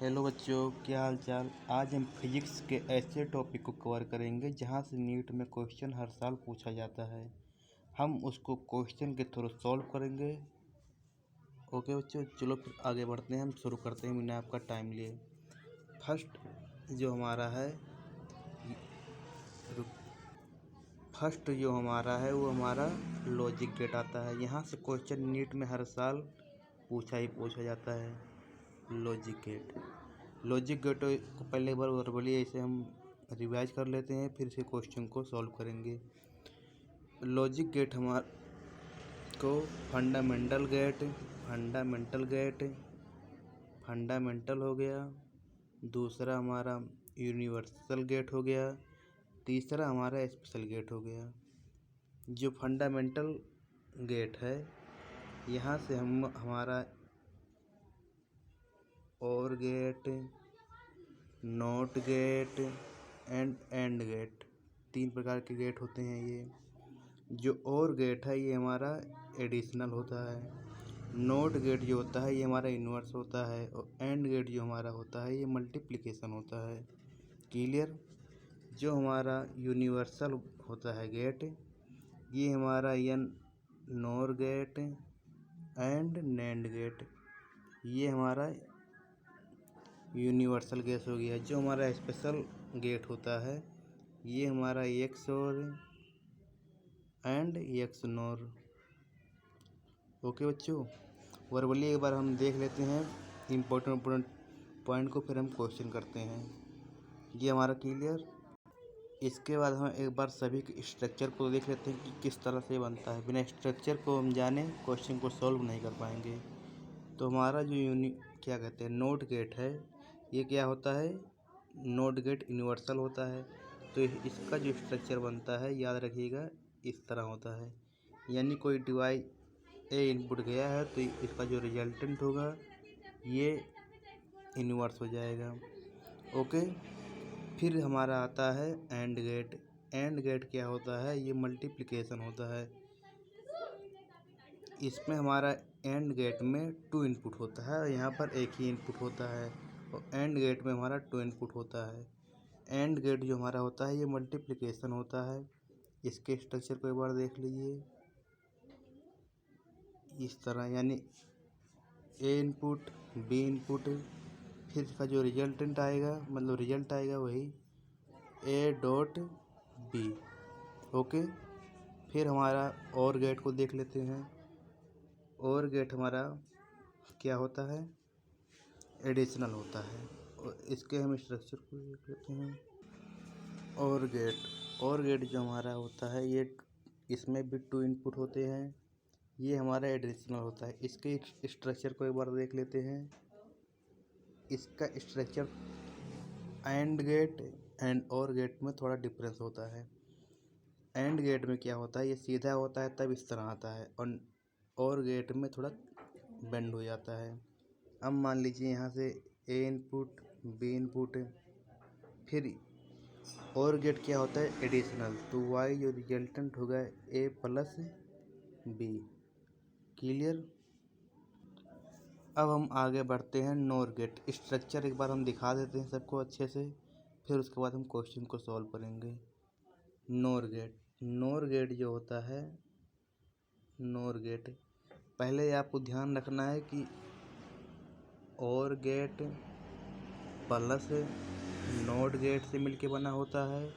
Hello बच्चों, क्या हाल चाल। आज हम फिजिक्स के ऐसे टॉपिक को कवर करेंगे जहां से नीट में क्वेश्चन हर साल पूछा जाता है। हम उसको क्वेश्चन के थ्रू सॉल्व करेंगे। ओके बच्चों, चलो फिर आगे बढ़ते हैं। हम शुरू करते हैं बिना आपका टाइम लिए। फर्स्ट जो हमारा है वो हमारा लॉजिक गेट आता है। यहाँ से क्वेश्चन नीट में हर साल पूछा जाता है। लॉजिक गेट को पहले एक बार वर्बली ऐसे हम रिवाइज कर लेते हैं, फिर से क्वेश्चन को सॉल्व करेंगे। लॉजिक गेट हमारा को फंडामेंटल हो गया, दूसरा हमारा यूनिवर्सल गेट हो गया, तीसरा हमारा स्पेशल गेट हो गया। जो फंडामेंटल गेट है, यहाँ से हम हमारा or gate, not gate and gate, 3 प्रकार के गेट होते हैं। ये जो और गेट है ये हमारा एडिशनल होता है। नॉट गेट जो होता है ये हमारा इन्वर्स होता है, और एंड गेट जो हमारा होता है ये मल्टीप्लिकेशन होता है। क्लियर। जो हमारा यूनिवर्सल होता है गेट, ये हमारा nor gate and nand gate, ये हमारा यूनिवर्सल गेट हो गया। जो हमारा स्पेशल गेट होता है ये हमारा एक्स और एंड एक्स नॉर। ओके बच्चों, वर्बली एक बार हम देख लेते हैं इम्पोर्टेंट पॉइंट को, फिर हम क्वेश्चन करते हैं। ये हमारा क्लियर। इसके बाद हम एक बार सभी के स्ट्रक्चर को देख लेते हैं कि किस तरह से बनता है। बिना स्ट्रक्चर को हम जाने क्वेश्चन को सॉल्व नहीं कर पाएंगे। तो हमारा जो क्या कहते हैं नोट गेट है, ये क्या होता है, नोट गेट यूनिवर्सल होता है। तो इसका जो स्ट्रक्चर बनता है याद रखिएगा इस तरह होता है। यानी कोई डिवाइस ए इनपुट गया है तो इसका जो रिजल्टेंट होगा ये इन्वर्स हो जाएगा। ओके। फिर हमारा आता है एंड गेट। एंड गेट क्या होता है, ये मल्टीप्लिकेशन होता है। इसमें हमारा एंड गेट में 2 इनपुट होता है और यहाँ पर एक ही इनपुट होता है, और एंड गेट में हमारा 2 इनपुट होता है। एंड गेट जो हमारा होता है ये मल्टीप्लिकेशन होता है। इसके स्ट्रक्चर को एक बार देख लीजिए इस तरह, यानी ए इनपुट बी इनपुट, फिर इसका जो रिजल्टेंट आएगा मतलब रिजल्ट आएगा वही ए डॉट बी। ओके। फिर हमारा और गेट को देख लेते हैं। और गेट हमारा क्या होता है, एडिशनल होता है, और इसके हम स्ट्रक्चर को देख लेते हैं। और गेट जो हमारा होता है ये इसमें भी 2 इनपुट होते हैं, ये हमारा एडिशनल होता है। इसके स्ट्रक्चर को एक बार देख लेते हैं। इसका स्ट्रक्चर एंड गेट एंड और गेट में थोड़ा डिफरेंस होता है। एंड गेट में क्या होता है, ये सीधा होता है तब इस तरह आता है, और गेट में थोड़ा बेंड हो जाता है। अब मान लीजिए यहाँ से ए इनपुट बी इनपुट, फिर और गेट क्या होता है, एडिशनल, तो वाई जो रिजल्टेंट होगा ए प्लस बी। क्लियर। अब हम आगे बढ़ते हैं नॉर गेट। स्ट्रक्चर एक बार हम दिखा देते हैं सबको अच्छे से, फिर उसके बाद हम क्वेश्चन को सॉल्व करेंगे। नॉर गेट जो होता है, नॉर गेट पहले आपको ध्यान रखना है कि और गेट प्लस नॉट गेट से मिलके बना होता है,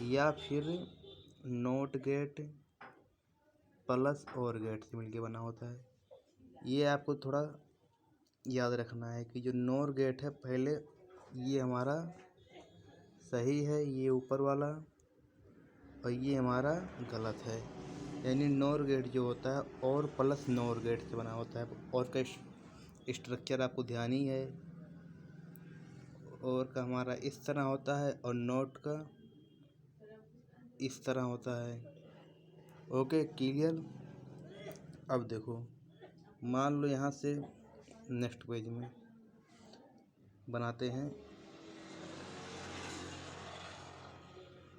या फिर नॉट गेट प्लस और गेट से मिलके बना होता है। ये आपको थोड़ा याद रखना है कि जो नॉर गेट है पहले ये हमारा सही है, ये ऊपर वाला, और ये हमारा गलत है। यानी नॉर गेट जो होता है और प्लस नॉर गेट से बना होता है। और का स्ट्रक्चर आपको ध्यान ही है, और का हमारा इस तरह होता है और नॉट का इस तरह होता है। Okay clear. अब देखो, मान लो यहाँ से नेक्स्ट पेज में बनाते हैं।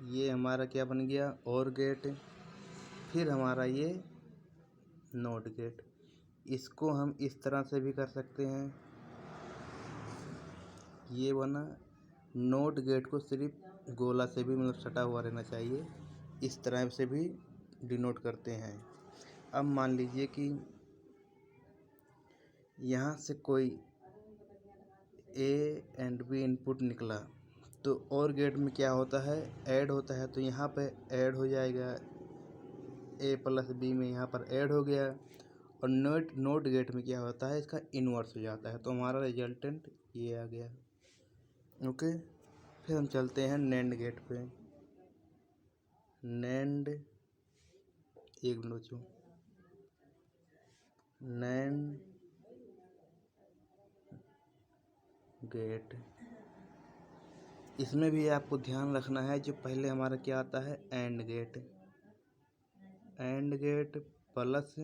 ये हमारा क्या बन गया, और गेट, फिर हमारा ये नॉट गेट। इसको हम इस तरह से भी कर सकते हैं, ये बना। नोट गेट को सिर्फ गोला से भी मतलब सटा हुआ रहना चाहिए, इस तरह से भी डिनोट करते हैं। अब मान लीजिए कि यहाँ से कोई ए एंड बी इनपुट निकला, तो और गेट में क्या होता है, ऐड होता है। तो यहाँ पे ऐड हो जाएगा, ए प्लस बी में यहाँ पर ऐड हो गया। और नोट गेट में क्या होता है, इसका इन्वर्स हो जाता है। तो हमारा रिजल्टेंट ये आ गया। ओके, फिर हम चलते हैं नैंड गेट पे। नैंड, एक मिनट बच्चों, नैंड गेट, इसमें भी आपको ध्यान रखना है। जो पहले हमारा क्या आता है, and gate. And gate plus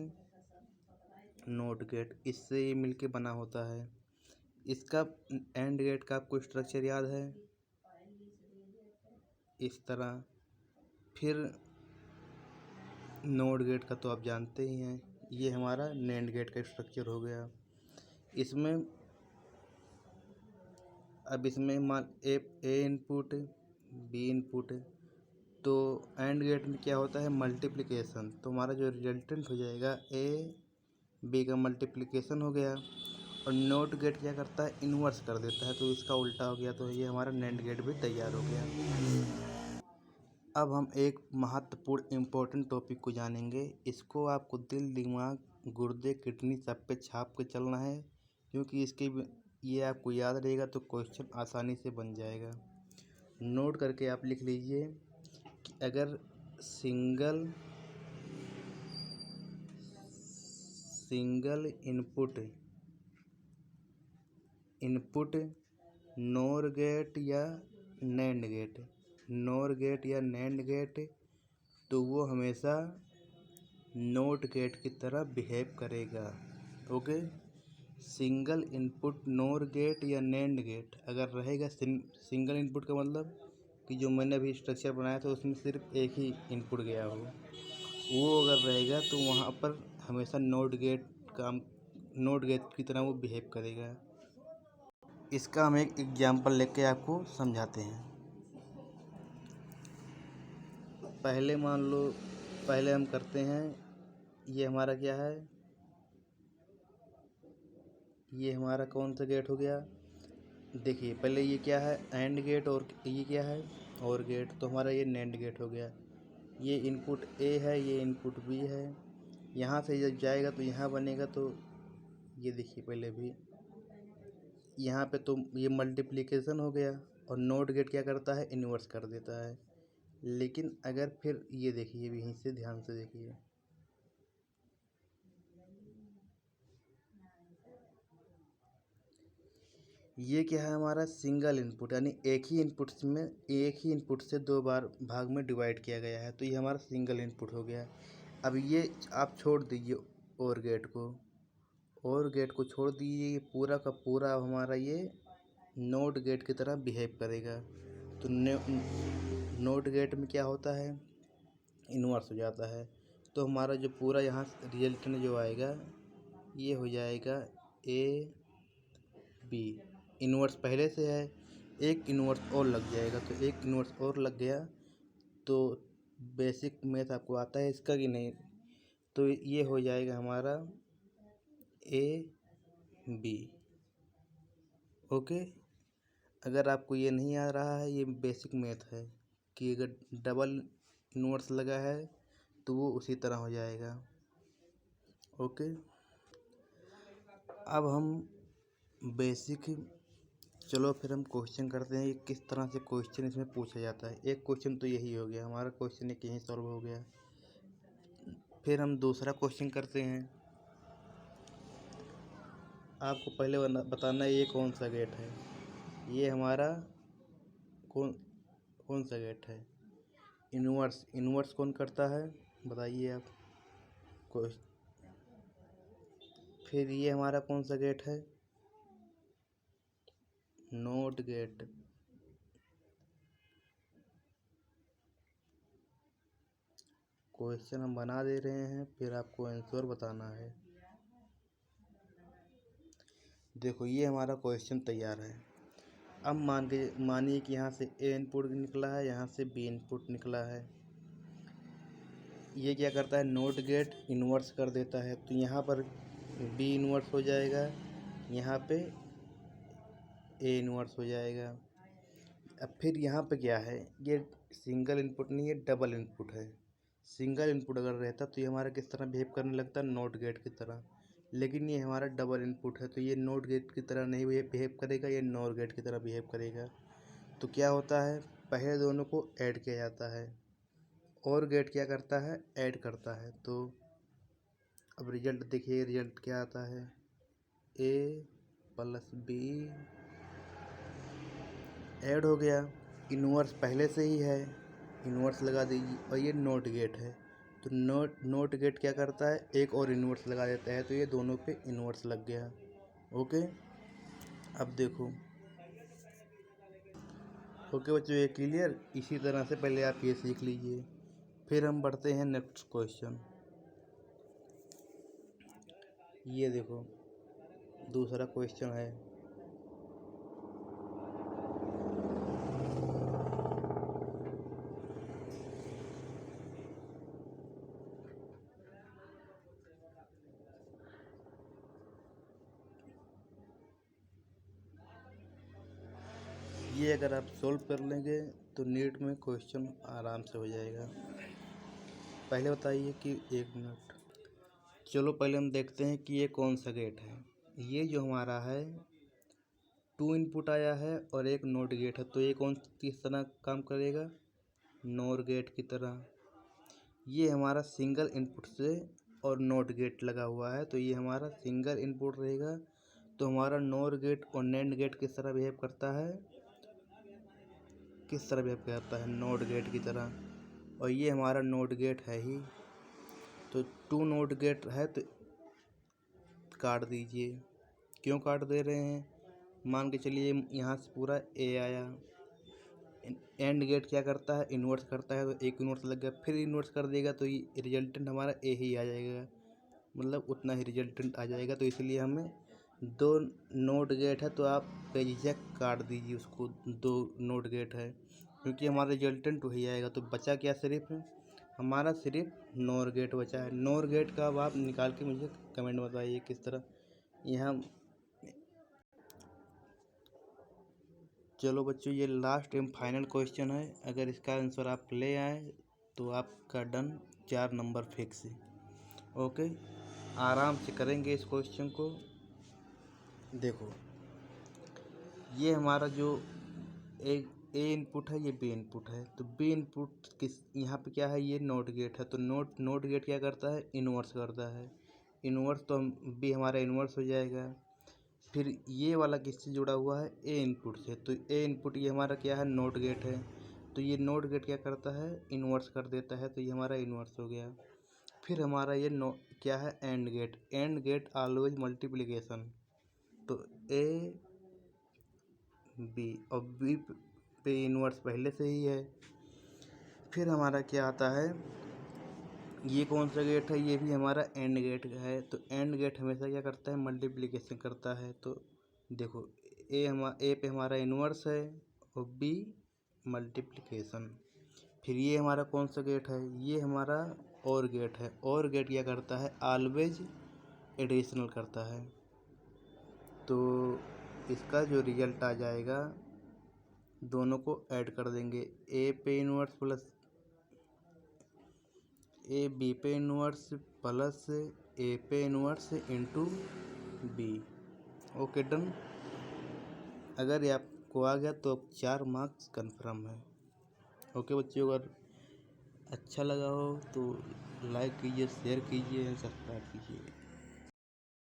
not gate, इससे ये मिलके बना होता है। इसका एंड गेट का आपको स्ट्रक्चर याद है, इस तरह। फिर नोट गेट का तो आप जानते ही हैं। ये हमारा नैंड गेट का स्ट्रक्चर हो गया। इसमें अब इसमें मान ए इनपुट, बी इनपुट, तो एंड गेट में क्या होता है, मल्टीप्लिकेशन। तो हमारा जो रिजल्टेंट हो जाएगा, ए बी का मल्टीप्लिकेशन हो गया। और नोट गेट क्या करता है, इन्वर्स कर देता है, तो इसका उल्टा हो गया। तो ये हमारा नैंड गेट भी तैयार हो गया। अब हम एक महत्वपूर्ण इम्पोर्टेंट टॉपिक को जानेंगे। इसको आपको दिल, दिमाग, गुर्दे, किडनी सब पे छाप के चलना है, क्योंकि ये आपको याद रहेगा तो क्वेश्चन आसानी से बन जाएगा। नोट करके आप लिख लीजिए कि अगर सिंगल इनपुट नोर गेट या नैंड गेट, तो वो हमेशा नोट गेट की तरह बिहेव करेगा। Okay, single input nor gate या नैंड गेट अगर रहेगा, सिंगल इनपुट का मतलब कि जो मैंने अभी स्ट्रक्चर बनाया था उसमें सिर्फ एक ही इनपुट गया हो, वो अगर रहेगा तो वहाँ पर हमेशा नोट गेट की तरह वो बिहेव करेगा। इसका हम एक एग्जाम्पल लेके आपको समझाते हैं। पहले मान लो, पहले हम करते हैं, ये हमारा क्या है, ये हमारा कौन सा गेट हो गया। देखिए पहले ये क्या है, एंड गेट, और ये क्या है, और गेट। तो हमारा ये नैंड गेट हो गया। ये इनपुट ए है, ये इनपुट बी है। यहाँ से जब जाएगा तो यहाँ बनेगा। तो ये देखिए पहले भी यहाँ पे तो ये मल्टीप्लिकेशन हो गया, और नोट गेट क्या करता है, इन्वर्स कर देता है। लेकिन अगर फिर ये देखिए, यहीं से ध्यान से देखिए, ये क्या है, हमारा सिंगल इनपुट, यानी एक ही इनपुट से दो बार भाग में डिवाइड किया गया है। तो ये हमारा सिंगल इनपुट हो गया। अब ये आप छोड़ दीजिए और गेट को छोड़ दीजिए, ये पूरा का पूरा हमारा ये नोट गेट की तरह बिहेव करेगा। तो नोट गेट में क्या होता है, इन्वर्स हो जाता है। तो हमारा जो पूरा यहाँ रिजल्टेंट जो आएगा, ये हो जाएगा ए बी। इन्वर्स पहले से है, एक इन्वर्स और लग जाएगा। तो एक इन्वर्स और लग गया। तो बेसिक मैथ आपको आता है इसका कि नहीं, तो ये हो जाएगा हमारा ए बी। ओके, अगर आपको ये नहीं आ रहा है, ये बेसिक मैथ है कि अगर डबल इन्वर्स लगा है तो वो उसी तरह हो जाएगा। ओके, अब हम बेसिक, चलो फिर हम क्वेश्चन करते हैं किस तरह से क्वेश्चन इसमें पूछा जाता है। एक क्वेश्चन तो यही हो गया, हमारा क्वेश्चन एक यही सॉल्व हो गया। फिर हम दूसरा क्वेश्चन करते हैं। आपको पहले बताना है ये कौन सा गेट है, ये हमारा कौन सा गेट है, इन्वर्स कौन करता है, बताइए आप। फिर ये हमारा कौन सा गेट है, नोट गेट। क्वेश्चन हम बना दे रहे हैं, फिर आपको आंसर बताना है। देखो ये हमारा क्वेश्चन तैयार है। अब मानिए कि यहाँ से ए इनपुट निकला है, यहाँ से बी इनपुट निकला है। ये क्या करता है, नोट गेट इन्वर्स कर देता है, तो यहाँ पर बी इन्वर्स हो जाएगा, यहाँ पे ए इन्वर्स हो जाएगा। अब फिर यहाँ पे क्या है, ये सिंगल इनपुट नहीं है, डबल इनपुट है। सिंगल इनपुट अगर रहता तो ये हमारा किस तरह बिहेव करने लगता, नोट गेट की तरह, लेकिन ये हमारा डबल इनपुट है तो ये नोट गेट की तरह नहीं बिहेव करेगा, ये नॉर गेट की तरह बिहेव करेगा। तो क्या होता है, पहले दोनों को ऐड किया जाता है, और गेट क्या करता है, ऐड करता है। तो अब रिजल्ट देखिए, रिजल्ट क्या आता है, ए प्लस बी ऐड हो गया, इन्वर्स पहले से ही है, इन्वर्स लगा दीजिए, और ये नोट गेट है तो नोट गेट क्या करता है, एक और इन्वर्स लगा देता है, तो ये दोनों पे इन्वर्स लग गया। ओके, अब देखो, ओके बच्चों, ये क्लियर। इसी तरह से पहले आप ये सीख लीजिए, फिर हम बढ़ते हैं नेक्स्ट क्वेश्चन। ये देखो दूसरा क्वेश्चन है, ये अगर आप सोल्व कर लेंगे तो नीट में क्वेश्चन आराम से हो जाएगा। पहले बताइए कि 1 मिनट, चलो पहले हम देखते हैं कि ये कौन सा गेट है। ये जो हमारा है 2 इनपुट आया है और एक नोट गेट है, तो ये कौन किस तरह काम करेगा, नोर गेट की तरह। ये हमारा सिंगल इनपुट से और नोट गेट लगा हुआ है, तो ये हमारा सिंगल इनपुट रहेगा, तो हमारा नोर गेट और नैंड गेट किस तरह बिहेव करता है, किस तरह बिहेव करता है, नोट गेट की तरह। और ये हमारा नोट गेट है ही, तो 2 नोट गेट है तो काट दीजिए। क्यों काट दे रहे हैं, मान के चलिए यहाँ से पूरा ए आया, एंड गेट क्या करता है, इन्वर्स करता है, तो एक इन्वर्स लग गया, फिर इन्वर्स कर देगा तो ये रिजल्टेंट हमारा ए ही आ जाएगा, मतलब उतना ही रिजल्टेंट आ जाएगा। तो इसलिए हमें 2 नोट गेट है तो आप बेझिझक काट दीजिए उसको, 2 नोट गेट है, क्योंकि हमारा रिजल्टेंट वही आएगा। तो बचा क्या, सिर्फ हमारा सिर्फ नोर गेट बचा है। नोर गेट का अब आप निकाल के मुझे कमेंट बताइए किस तरह। यहाँ चलो बच्चों, ये लास्ट एंड फाइनल क्वेश्चन है, अगर इसका आंसर आप ले आए तो आपका डन, 4 नंबर फिक्स है। ओके, आराम से करेंगे इस क्वेश्चन को। देखो, ये हमारा जो एक ए इनपुट है, ये बी इनपुट है, तो बी इनपुट किस, यहाँ पे क्या है, ये नोट गेट है, तो नोट गेट क्या करता है, इन्वर्स करता है, इन्वर्स तो बी हमारा इन्वर्स हो जाएगा। फिर ये वाला किससे जुड़ा हुआ है, ए इनपुट से, तो ए इनपुट ये हमारा क्या है, नोट गेट है, तो ये नोट गेट क्या करता है, इन्वर्स कर देता है, तो ये हमारा इन्वर्स हो गया। फिर हमारा ये क्या है, एंड गेट ऑलवेज मल्टीप्लिकेशन, तो ए बी और बी पे इन्वर्स पहले से ही है। फिर हमारा क्या आता है, ये कौन सा गेट है, ये भी हमारा एंड गेट है, तो एंड गेट हमेशा क्या करता है, मल्टीप्लिकेशन करता है। तो देखो, ए पे हमारा इन्वर्स है और बी मल्टीप्लिकेशन। फिर ये हमारा कौन सा गेट है, ये हमारा और गेट है, और गेट क्या करता है, ऑलवेज एडिशनल करता है। तो इसका जो रिजल्ट आ जाएगा, दोनों को ऐड कर देंगे, ए पे इन्वर्स प्लस ए बी पे इन्वर्स प्लस ए पे inverse into B. Okay done. अगर ये आपको आ गया तो 4 मार्क्स कन्फर्म है। ओके बच्चों, अगर अच्छा लगा हो तो लाइक कीजिए, शेयर कीजिए, सब्सक्राइब कीजिए।